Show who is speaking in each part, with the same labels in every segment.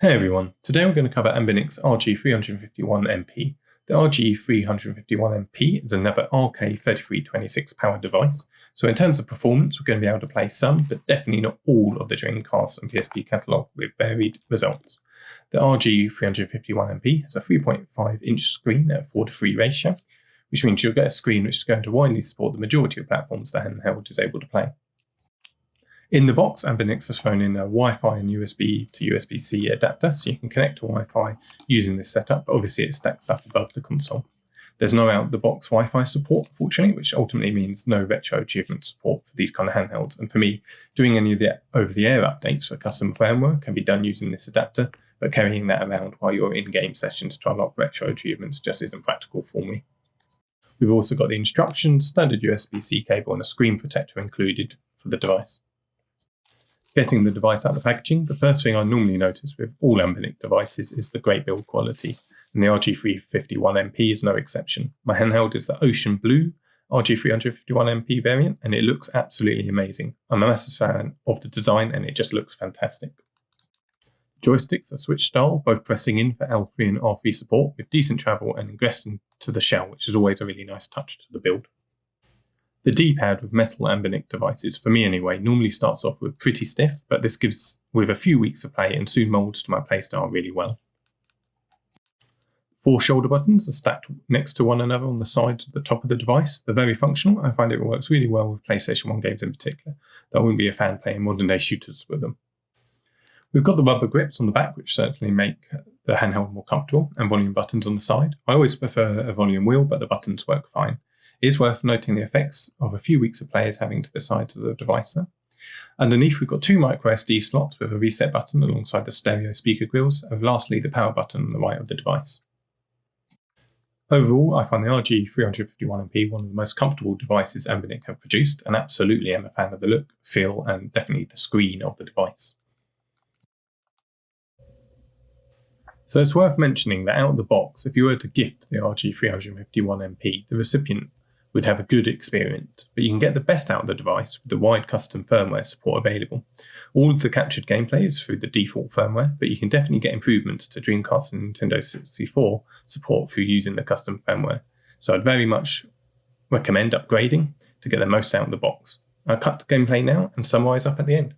Speaker 1: Hey everyone, today we're going to cover Anbernic's RG351MP. The RG351MP is another RK3326 powered device, so in terms of performance we're going to be able to play some, but definitely not all of the Dreamcast and PSP catalogue with varied results. The RG351MP has a 3.5-inch screen at a 4:3 ratio, which means you'll get a screen which is going to widely support the majority of platforms the handheld is able to play. In the box, Anbernic has thrown in a Wi-Fi and USB to USB-C adapter, so you can connect to Wi-Fi using this setup, but obviously it stacks up above the console. There's no out-of-the-box Wi-Fi support, unfortunately, which ultimately means no retro achievement support for these kind of handhelds. And for me, doing any of the over-the-air updates for custom firmware can be done using this adapter, but carrying that around while you're in game sessions to unlock retro achievements just isn't practical for me. We've also got the instructions, standard USB-C cable, and a screen protector included for the device. Getting the device out of the packaging, the first thing I normally notice with all Anbernic devices is the great build quality, and the RG351MP is no exception. My handheld is the ocean blue RG351MP variant, and it looks absolutely amazing. I'm a massive fan of the design, and it just looks fantastic. Joysticks are switch style, both pressing in for L3 and R3 support, with decent travel and ingress into the shell, which is always a really nice touch to the build. The D-pad with metal Anbernic devices, for me anyway, normally starts off with pretty stiff, but this gives with a few weeks of play and soon molds to my playstyle really well. 4 shoulder buttons are stacked next to one another on the sides at the top of the device. They're very functional. I find it works really well with PlayStation 1 games in particular, though I wouldn't be a fan playing modern day shooters with them. We've got the rubber grips on the back, which certainly make the handheld more comfortable, and volume buttons on the side. I always prefer a volume wheel, but the buttons work fine. It is worth noting the effects of a few weeks of play is having to the sides of the device there. Underneath we've got 2 micro SD slots with a reset button alongside the stereo speaker grills, and lastly the power button on the right of the device. Overall, I find the RG351MP one of the most comfortable devices Anbernic have produced, and absolutely am a fan of the look, feel, and definitely the screen of the device. So it's worth mentioning that out of the box, if you were to gift the RG351MP, the recipient would have a good experience, but you can get the best out of the device with the wide custom firmware support available. All of the captured gameplay is through the default firmware, but you can definitely get improvements to Dreamcast and Nintendo 64 support through using the custom firmware. So I'd very much recommend upgrading to get the most out of the box. I'll cut to gameplay now and summarise up at the end.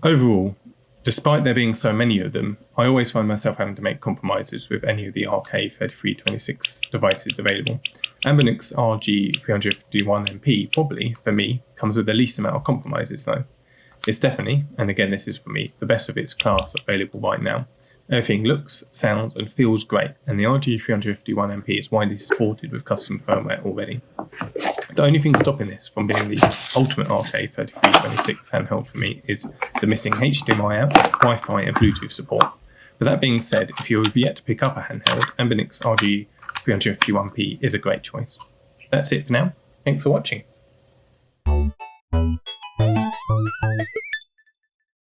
Speaker 1: Overall, despite there being so many of them, I always find myself having to make compromises with any of the RK3326 devices available. Anbernic's RG351MP probably, for me, comes with the least amount of compromises though. It's definitely, and again this is for me, the best of its class available right now. Everything looks, sounds and feels great, and the RG351MP is widely supported with custom firmware already. The only thing stopping this from being the ultimate RK3326 handheld for me is the missing HDMI out, Wi-Fi and Bluetooth support. With that being said, if you have yet to pick up a handheld, Anbernic's RG351MP is a great choice. That's it for now. Thanks for watching.